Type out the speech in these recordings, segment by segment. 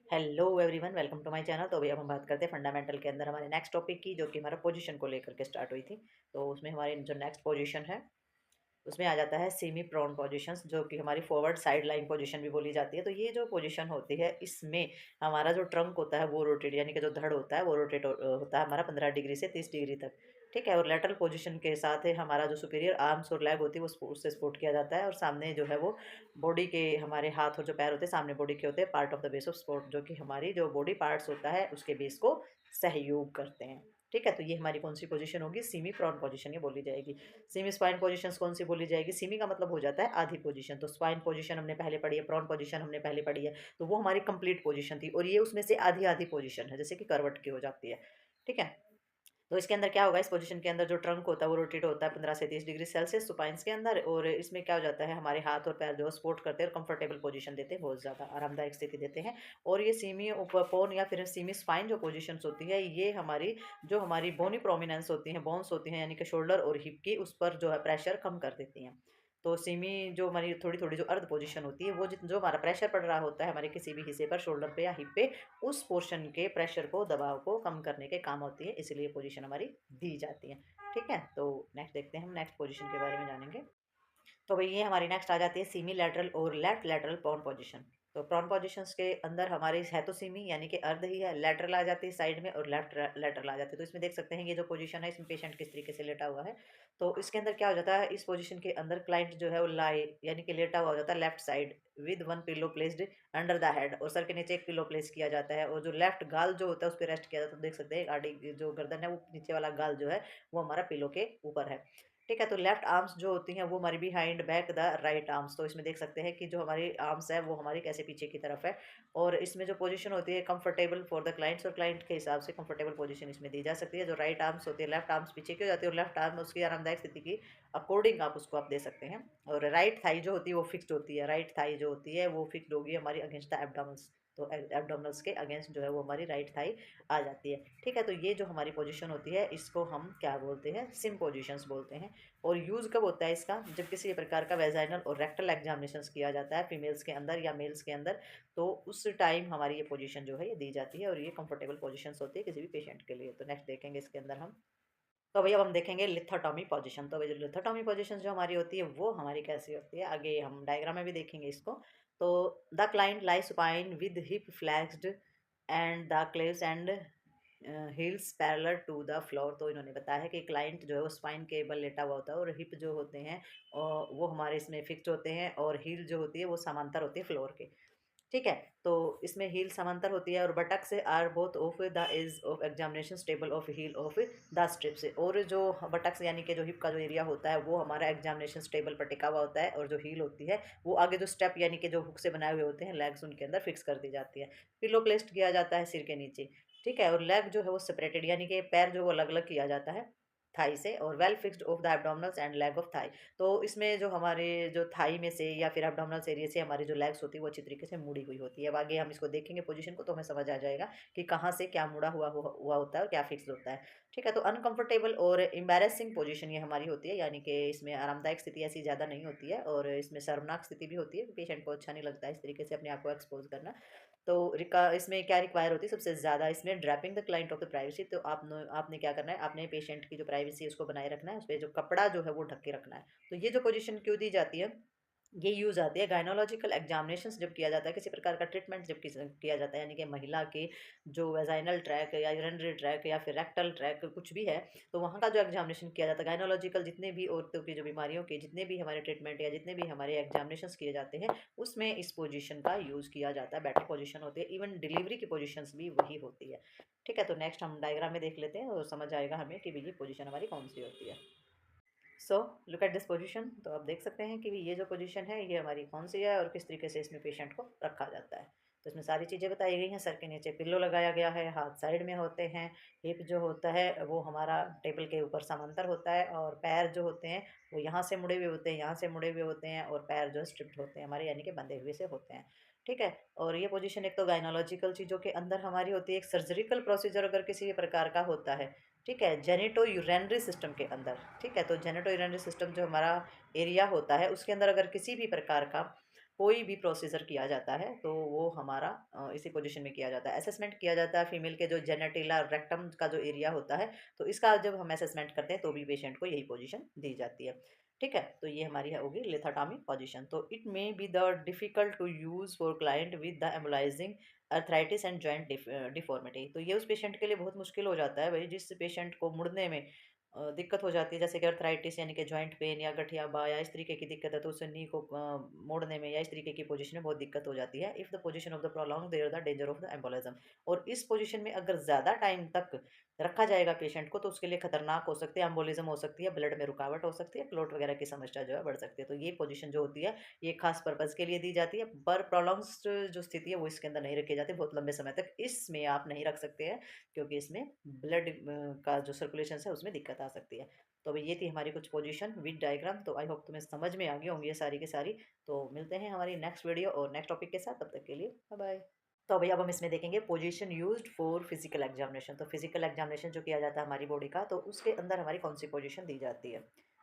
Hello everyone, welcome to my channel. तो अभी अब हम बात करते हैं फंडामेंटल के अंदर हमारे नेक्स्ट टॉपिक की, जो कि हमारा पोजीशन को लेकर के स्टार्ट हुई थी। तो उसमें हमारी जो नेक्स्ट पोजीशन है उसमें आ जाता है सेमी प्रोन पोजीशंस, जो कि हमारी फॉरवर्ड साइड लाइन पोजीशन भी बोली जाती है। तो ये जो पोजीशन होती है इसमें हमारा जो ट्रंक होता है वो रोटेट, यानी कि जो धड़ होता है वो रोटेट होता है हमारा 15 डिग्री से 30 डिग्री तक। ठीक है। और लेटरल पोजीशन के साथ है हमारा जो सुपीरियर आर्म्स और लेग होती है वो उससे सपोर्ट किया जाता है, और सामने जो है वो बॉडी के हमारे हाथ और जो पैर होते हैं सामने बॉडी के होते हैं, part of the base of support, जो कि हमारी जो बॉडी पार्ट्स होता है उसके बेस को सहयोग करते हैं। ठीक है। तो ये हमारी कौन सी पोजीशन होगी? सेमी प्रॉन पोजीशन ये बोली जाएगी। सेमी स्पाइन पोजीशंस कौन सी बोली जाएगी? सेमी का मतलब हो जाता है आधी पोजीशन, तो स्पाइन पोजीशन हमने पहले पढ़ी है, प्रॉन पोजीशन हमने पहले पढ़ी है। तो वो हमारी कंप्लीट पोजीशन थी, और ये उसमें से आधी आधी पोजीशन है, जैसे कि करवट की हो जाती है। ठीक है। तो इसके अंदर क्या होगा? इस पोजीशन के अंदर जो ट्रंक होता है वो रोटेट होता है 15 से 30 डिग्री सेल्सियस सुपाइंस के अंदर, और इसमें क्या हो जाता है हमारे हाथ और पैर जो सपोर्ट करते हैं और कंफर्टेबल पोजीशन देते हैं, बहुत ज़्यादा आरामदायक स्थिति देते हैं। और ये सीमी पोन या फिर सीमी स्पाइन जो पोजीशंस होती है, ये हमारी जो हमारी बोनी प्रोमिनेंस होती है, बोन्स होती हैं, यानी कि शोल्डर और हिप की, उस पर जो है प्रेशर कम कर देती हैं। तो सेमी जो हमारी थोड़ी थोड़ी जो अर्ध पोजीशन होती है, वो जो हमारा प्रेशर पड़ रहा होता है हमारे किसी भी हिस्से पर, शोल्डर पे या हिप पे, उस पोर्शन के प्रेशर को, दबाव को कम करने के काम होती है, इसलिए पोजीशन हमारी दी जाती है। ठीक है। तो नेक्स्ट देखते हैं, हम नेक्स्ट पोजीशन के बारे में जानेंगे। तो भाई ये हमारी नेक्स्ट आ जाती है सीमी लैटरल और लेफ्ट लैटरल प्रॉन पोजीशन। तो प्रॉन पोजीशंस के अंदर हमारी है तो सीमी यानी कि अर्ध ही है, लैटरल आ जाती है साइड में, और लेफ्ट लैटरल आ जाती है। तो इसमें देख सकते हैं ये जो पोजीशन है इसमें पेशेंट किस तरीके से लेटा हुआ है। तो इसके अंदर क्या हो जाता है, इस पोजीशन के अंदर क्लाइंट जो है वो लाई यानी कि लेटा हुआ हो जाता है left side, with one pillow placed under the head, और सर के नीचे एक पिलो प्लेस किया जाता है, और जो लेफ्ट गाल जो होता है उस पर रेस्ट किया जाता है। तो देख सकते हैं आड़ी जो गर्दन है वो नीचे वाला गाल जो है वो हमारा पिलो के ऊपर है। ठीक है। तो लेफ्ट आर्म्स जो होती हैं वो हमारी behind back the right arms. तो इसमें देख सकते हैं कि जो हमारी आर्म्स है वो हमारी कैसे पीछे की तरफ है, और इसमें जो पोजीशन होती है कंफर्टेबल फॉर द क्लाइंट्स, और क्लाइंट के हिसाब से कंफर्टेबल पोजीशन इसमें दी जा सकती है। जो राइट आर्म्स होती है, लेफ्ट आर्म्स पीछे की हो जाती है, और लेफ्ट आर्म उसकी आरामदायक स्थिति की अकॉर्डिंग आप उसको आप दे सकते हैं। और राइट थाई जो होती है वो फिक्स्ड होती है, राइट थाई जो होती है वो फिक्स्ड होगी हमारी अगेंस्ट द एब्डोमेन्स। तो एब्डोमिनल्स के अगेंस्ट जो है वो हमारी राइट थाई आ जाती है। ठीक है। तो ये जो हमारी पोजीशन होती है इसको हम क्या बोलते हैं? सिम पोजीशंस बोलते हैं। और यूज़ कब होता है इसका? जब किसी प्रकार का वेजाइनल और रेक्टल एग्जामिनेशंस किया जाता है फीमेल्स के अंदर या मेल्स के अंदर, तो उस टाइम हमारी ये पोजीशन जो है ये दी जाती है, और ये कंफर्टेबल पोजीशंस होती है किसी भी पेशेंट के लिए। तो नेक्स्ट देखेंगे इसके अंदर हम। तो भैया अब हम देखेंगे लिथोटॉमी पोजीशन। तो भैया जो लिथोटॉमी पोजीशन जो हमारी होती है वो हमारी कैसी होती है, आगे हम डायग्राम में भी देखेंगे इसको। तो the client lie supine with hip flexed and the calves and heels parallel to the floor. तो इन्होंने बताया है कि क्लाइंट जो है वो स्पाइन के बल लेटा हुआ होता है, और हिप जो होते हैं वो हमारे इसमें फिक्स्ड होते हैं, और हील जो होती है वो समांतर होती है फ्लोर के। ठीक है। तो इसमें हील समांतर होती है, और buttocks are both off the edge of examination stable of heel of the strips. और जो बटक्स यानी कि जो हिप का जो एरिया होता है वो हमारा एग्जामिनेशन स्टेबल पर टिका हुआ होता है, और जो हील होती है वो आगे जो स्टेप यानी कि जो हुक से बनाए हुए होते हैं लेग्स, उनके अंदर फिक्स कर दी जाती है। पिलो प्लेस्ड किया जाता है सिर के नीचे। ठीक है। और लेग जो है वो सेपरेटेड, यानी कि पैर जो वो अलग अलग किया जाता है थाई से, और well fixed of the abdominals and leg of thigh. तो इसमें जो हमारे जो थाई में से या फिर एब्डोमिनल्स एरिया से हमारी जो लेग्स होती है वो अच्छी तरीके से मुड़ी हुई होती है। अब आगे हम इसको देखेंगे पोजीशन को तो हमें समझ आ जाएगा कि कहाँ से क्या मुड़ा हुआ होता है और क्या फिक्स होता है। ठीक है। तो अनकंफर्टेबल और एम्बैरेसिंग पोजीशन ये हमारी होती है, यानी कि इसमें आरामदायक स्थिति ऐसी ज़्यादा नहीं होती है, और इसमें शर्मनाक स्थिति भी होती है, पेशेंट को अच्छा नहीं लगता है इस तरीके से अपने आप को एक्सपोज करना। तो इसमें क्या रिक्वायर होती है सबसे ज़्यादा? इसमें draping the client of the privacy. तो आपने क्या करना है, आपने पेशेंट की जो प्राइवेसी है उसको बनाए रखना है, उस पर जो कपड़ा जो है वो ढक के रखना है। तो ये जो पोजीशन क्यों दी जाती है? ये यूज़ आती है गायनोलॉजिकल एग्जामिनेशंस जब किया जाता है, किसी प्रकार का ट्रीटमेंट जब किया जाता है, यानी कि महिला के जो वेजाइनल ट्रैक या यूरिनरी ट्रैक या फिर रेक्टल ट्रैक कुछ भी है, तो वहाँ का जो एग्जामिनेशन किया जाता है गायनोलॉजिकल, जितने भी औरतों की जो बीमारियों के जितने भी हमारे ट्रीटमेंट या जितने भी हमारे एग्जामिनेशंस किए जाते हैं उसमें इस पोजीशन का यूज़ किया जाता है। बेटर पोजीशन होती है, इवन डिलीवरी की पोजीशंस भी वही होती है। ठीक है। तो नेक्स्ट हम डायग्राम में देख लेते हैं और समझ आएगा हमें कि ये पोजीशन हमारी कौन सी होती है। So look at this position. तो आप देख सकते हैं कि ये जो पोजीशन है ये हमारी कौन सी है और किस तरीके से इसमें पेशेंट को रखा जाता है। तो इसमें सारी चीज़ें बताई गई हैं। सर के नीचे पिल्लो लगाया गया है, हाथ साइड में होते हैं, हिप जो होता है वो हमारा टेबल के ऊपर समांतर होता है, और पैर जो होते हैं वो यहाँ से मुड़े हुए होते हैं, यहाँ से मुड़े हुए होते हैं, और पैर जो स्ट्रिप्ट होते हैं हमारे, यानी कि बंधे हुए से होते हैं। ठीक है। और ये पोजीशन एक तो गायनोलॉजिकल चीज़ों के अंदर हमारी होती है, एक सर्जरिकल प्रोसीजर अगर किसी भी प्रकार का होता है, ठीक है, जेनिटो यूरेनरी सिस्टम के अंदर। ठीक है। तो जेनिटो यूरेनरी सिस्टम जो हमारा एरिया होता है उसके अंदर अगर किसी भी प्रकार का कोई भी प्रोसीजर किया जाता है तो वो हमारा इसी पोजीशन में किया जाता है। असेसमेंट किया जाता है फीमेल के जो जेनेटिला रेक्टम का जो एरिया होता है, तो इसका जब हम असेसमेंट करते हैं तो भी पेशेंट को यही पोजीशन दी जाती है। ठीक है? तो ये हमारी होगी लिथोटॉमी पोजीशन। तो it may be the difficult to use for client with the immobilising arthritis and joint deformity. तो ये उस पेशेंट के लिए बहुत मुश्किल हो जाता है भई जिस पेशेंट को मुड़ने में दिक्कत हो जाती है, जैसे कि अर्थराइटिस यानी कि जॉइंट पेन या गठिया बा या इस तरीके की दिक्कत है, तो उसे नी को मोड़ने में या इस तरीके की पोजीशन में बहुत दिक्कत हो जाती है। If the position of the prolong there the danger of the embolism. और इस पोजीशन में अगर ज़्यादा टाइम तक रखा जाएगा पेशेंट को तो उसके लिए खतरनाक हो सकती है, एम्बोलिज्म हो सकती है, ब्लड में रुकावट हो सकती है, क्लॉट वगैरह की समस्या जो है बढ़ सकती है। तो ये पोजीशन जो होती है ये खास पर्पज़ के लिए दी जाती है, पर प्रोलॉन्ग्ड जो स्थिति है वो इसके अंदर नहीं रखी जाती बहुत लंबे समय तक। इसमें आप नहीं रख सकते हैं क्योंकि इसमें ब्लड का जो सर्कुलेशन है उसमें दिक्कत आ सकती है। तो अभी ये थी हमारी कुछ पोजीशन विद डायग्राम। तो आई होप तुम्हें समझ में आ गई होंगी ये सारी की सारी। तो मिलते हैं हमारी नेक्स्ट वीडियो और नेक्स्ट टॉपिक के साथ, तब तक के लिए बाय बाय। तो अभी अब हम इसमें देखेंगे position used for physical examination. तो फिजिकल एग्जामिनेशन जो किया जाता है हमारी बॉडी का, तो उसके अंदर हमारी कौन सी पोजीशन दी जाती है।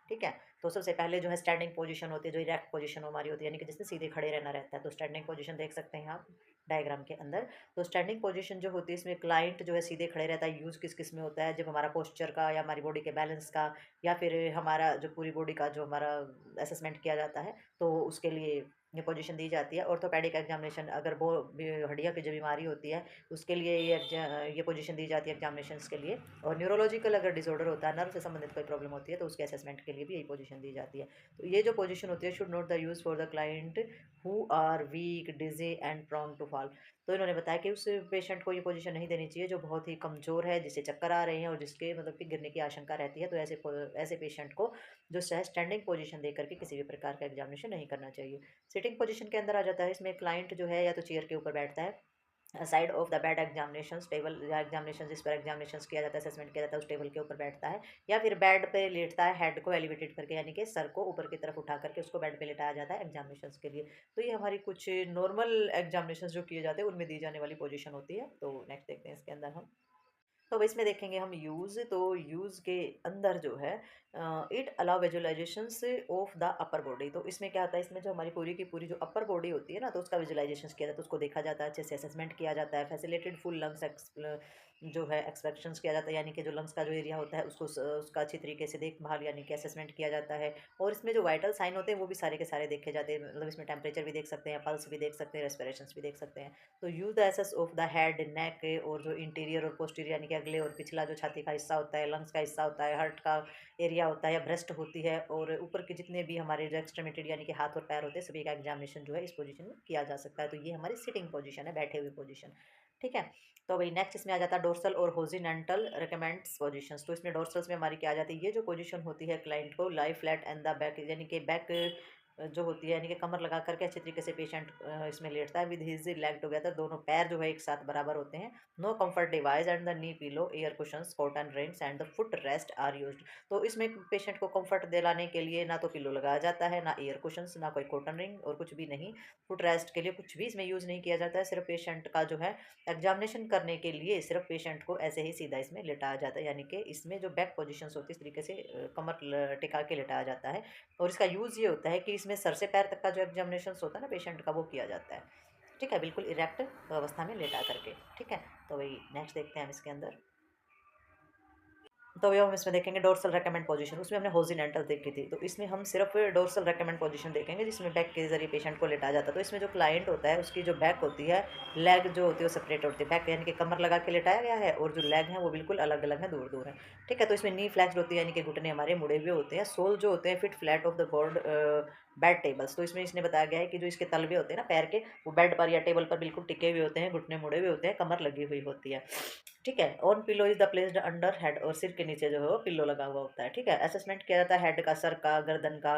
ठीक है? तो सबसे पहले जो है स्टैंडिंग पोजीशन होती है, जो इरेक्ट पोजीशन हमारी होती है, यानी कि जिसमें सीधे खड़े रहना रहता है। तो स्टैंडिंग पोजीशन देख सकते हैं आप डायग्राम के अंदर। तो स्टैंडिंग पोजीशन जो होती है इसमें क्लाइंट जो है सीधे खड़े रहता है। यूज़ किस किस में होता है, जब हमारा पोस्चर का या हमारी बॉडी के बैलेंस का या फिर हमारा जो पूरी बॉडी का जो हमारा असेसमेंट किया जाता है, तो उसके लिए ये पोजीशन दी जाती है। ऑर्थोपेडिक एग्जामिनेशन अगर वो हड्डियों की जो बीमारी होती है उसके लिए ये पोजीशन दी जाती है एग्जामिनेशंस के लिए। और न्यूरोलॉजिकल अगर डिसऑर्डर होता है, नर्व से संबंधित कोई प्रॉब्लम होती है, तो उसके असेसमेंट के लिए भी यही पोजीशन दी जाती है। तो ये जो पोजीशन होती है should not the use for the client who are weak dizzy and prone to fall. तो इन्होंने बताया कि उस पेशेंट को ये पोजीशन नहीं देनी चाहिए जो बहुत ही कमज़ोर है, जिसे चक्कर आ रहे हैं और जिसके मतलब कि गिरने की आशंका रहती है। तो ऐसे पेशेंट को जो है स्टैंडिंग पोजीशन दे करके किसी भी प्रकार का एग्जामिनेशन नहीं करना चाहिए। सिटिंग पोजीशन के अंदर आ जाता है, इसमें क्लाइंट जो है या तो चेयर के ऊपर बैठता है, side of the bed examination table या एग्जामिनेशन जिस पर एग्जामिनेशन किया जाता है, असेसमेंट किया जाता है, उस टेबल के ऊपर बैठता है या फिर बेड पे लेटता है, हेड को एलिवेटेड करके यानी कि सर को ऊपर की तरफ उठा करके उसको बेड पे लेटाया जाता है एग्जामिनेशन के लिए। तो ये हमारी कुछ नॉर्मल एग्जामिनेशन जो किए जाते हैं उनमें दी जाने वाली पोजीशन होती है। तो नेक्स्ट देखते हैं इसके अंदर हम। तो अब इसमें देखेंगे हम यूज़। तो यूज़ के अंदर जो है it allow visualisations of the upper body. तो इसमें क्या आता है, इसमें जो हमारी पूरी की पूरी जो अपर बॉडी होती है ना, तो उसका विजुअलाइजेशन किया जाता है, उसको देखा जाता है, अच्छे से असेसमेंट किया जाता है। फैसिलिटेड फुल लंग्स जो है एक्सपेक्शंस किया जाता है, यानी कि जो लंग्स का जो एरिया होता है उसको उसका अच्छी तरीके से देखभाल यानी कि असेसमेंट किया जाता है। और इसमें जो वाइटल साइन होते हैं वो भी सारे के सारे देखे जाते हैं, मतलब इसमें टेम्परेचर भी देख सकते हैं, पल्स भी देख सकते हैं, रेस्पिरेशंस भी देख सकते हैं। तो use the axis of the head neck और जो इंटीरियर और पोस्टीरियर यानी कि अगले और पिछला जो छाती का हिस्सा होता है, लंग्स का हिस्सा होता है, हार्ट का एरिया होता है या ब्रेस्ट होती है, और ऊपर के जितने भी हमारे जो एक्सट्रीमिटेड यानी कि हाथ और पैर होते हैं, सभी का एग्जामिनेशन जो है इस पोजीशन में किया जा सकता है। तो ये हमारी सिटिंग पोजीशन है, बैठे हुए पोजीशन। ठीक है? तो वही नेक्स्ट इसमें आ जाता है डोर्सल और हॉरिजॉन्टल रिकमेंड्स पोजीशंस। तो इसमें डोर्सल्स में हमारी क्या आ जाती है, ये जो पोजीशन होती है क्लाइंट को लाई फ्लैट एंड द बैक यानी कि बैक जो होती है यानी कि कमर लगा करके अच्छे तरीके से पेशेंट इसमें लेटता है विद हिज लेग टुगेदर। दोनों पैर जो है एक साथ बराबर होते हैं। No comfort device and the knee pillow air cushions cotton rents and the foot rest are used. तो इसमें पेशेंट को कंफर्ट दिलाने के लिए ना तो पिलो लगाया जाता है, ना एयर कुशंस, ना कोई कॉटन रिंग और कुछ भी नहीं। फुट रेस्ट के लिए कुछ भी इसमें यूज़ नहीं किया जाता है। सिर्फ पेशेंट का जो है एग्जामिनेशन करने के लिए सिर्फ पेशेंट को ऐसे ही सीधा इसमें लेटाया जाता है, यानी कि इसमें जो बैक पोजीशंस होती है इस तरीके से कमर टिका के लेटाया जाता है। और इसका यूज़ ये होता है कि इसमें सर से पैर तक का जो एग्जामिनेशन होता है ना पेशेंट का, वो किया जाता है। ठीक है? बिल्कुल इरेक्ट अवस्था में लेटा करके। ठीक है? तो वही नेक्स्ट देखते हैं हम इसके अंदर। तो अभी हम इसमें देखेंगे डोर्सल रेकमेंड पोजीशन। उसमें हमने हॉरिजॉन्टल देखी थी, तो इसमें हम सिर्फ डोर्सल रेकमेंड पोजीशन देखेंगे जिसमें बैक के जरिए पेशेंट को लेटाया जाता है। तो इसमें जो क्लाइंट होता है उसकी जो बैक होती है, लेग जो होती है वो सेपरेट होती है। बैक यानी कि कमर लगा के लेटाया गया है और जो लेग है वो बिल्कुल अलग अलग है, दूर दूर है। ठीक है? तो इसमें नी फ्लैक्स्ड होती है यानी कि घुटने हमारे मुड़े हुए होते हैं। सोल जो होते हैं fit flat of the board bed tables. तो इसमें इसने बताया गया है कि जो इसके तलवे होते हैं ना पैर के, वो बेड पर या टेबल पर बिल्कुल टिके हुए होते हैं, घुटने मुड़े हुए होते हैं, कमर लगी हुई होती है। ठीक है? On pillow is the placed under head. और सिर के नीचे जो है वो पिलो लगा हुआ होता है। ठीक है? असेसमेंट किया जाता है हेड का, सर का, गर्दन का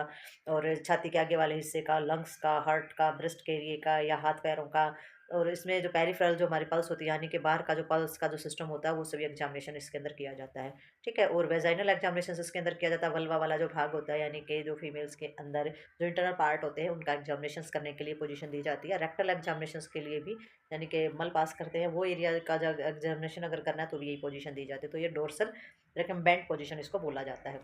और छाती के आगे वाले हिस्से का, लंग्स का, हार्ट का, ब्रेस्ट के एरिए का या हाथ पैरों का। और इसमें जो पेरिफेरल जो हमारी पल्स होती है यानी कि बाहर का जो पल्स का जो सिस्टम होता है वो सभी एग्जामिनेशन इसके अंदर किया जाता है। ठीक है? और वेजाइनल एग्जामिनेशन इसके अंदर किया जाता है। वल्वा वाला जो भाग होता है यानी कि जो फीमेल्स के अंदर जो इंटरनल पार्ट होते हैं उनका एग्जामिनेशन करने के लिए पोजीशन दी जाती है। रेक्टल एग्जामिनेशन के लिए भी यानी कि मल पास करते हैं वो एरिया का जब एग्जामिनेशन अगर करना है तो भी यही पोजीशन दी जाती है। तो ये डोर्सल रिकम्बेंट पोजीशन इसको बोला जाता है।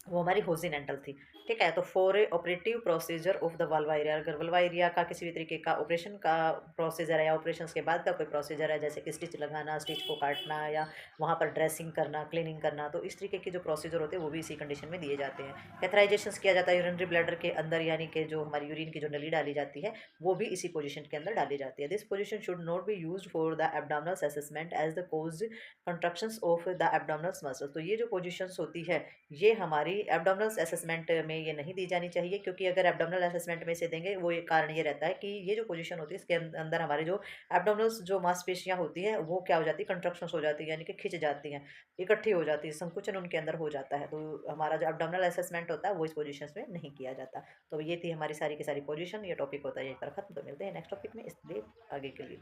वो हमारी हॉरिज़ॉन्टल थी, ठीक है? तो for a operative procedure of the vulva area, अगर वल्वा एरिया का किसी भी तरीके का ऑपरेशन का प्रोसीजर है या ऑपरेशंस के बाद का कोई प्रोसीजर है, जैसे कि स्टिच लगाना, स्टिच को काटना या वहाँ पर ड्रेसिंग करना, क्लीनिंग करना, तो इस तरीके के जो प्रोसीजर होते हैं वो भी इसी कंडीशन में दिए जाते हैं। कैथराइजेशंस किया जाता है यूरिनरी ब्लैडर के अंदर, यानी कि जो हमारी यूरिन की जो नली डाली जाती है, वो भी इसी पोजीशन के अंदर डाली जाती है। This position should not be used for the abdominal assessment as the cause contractions of the abdominal muscles. तो ये जो पोजीशंस होती है, ये हमारी एब्डोमिनल असेसमेंट में ये नहीं दी जानी चाहिए, क्योंकि अगर एब्डोमिनल असेसमेंट में से देंगे, वो एक कारण ये रहता है कि ये जो पोजीशन होती है इसके अंदर हमारे जो एब्डोमिनल जो मांसपेशियां होती हैं वो क्या हो जाती है, कंट्रक्शंस हो जाती है, यानी कि खिंच जाती हैं, इकट्ठी हो जाती है, संकुचन उनके अंदर हो जाता है। तो हमारा जो एब्डोमिनल असेसमेंट होता है वो इस पोजीशन में नहीं किया जाता। तो ये थी हमारी सारी की सारी पोजीशन। ये टॉपिक होता है यहीं पर खत्म। तो मिलते हैं नेक्स्ट टॉपिक में, इसलिए आगे के लिए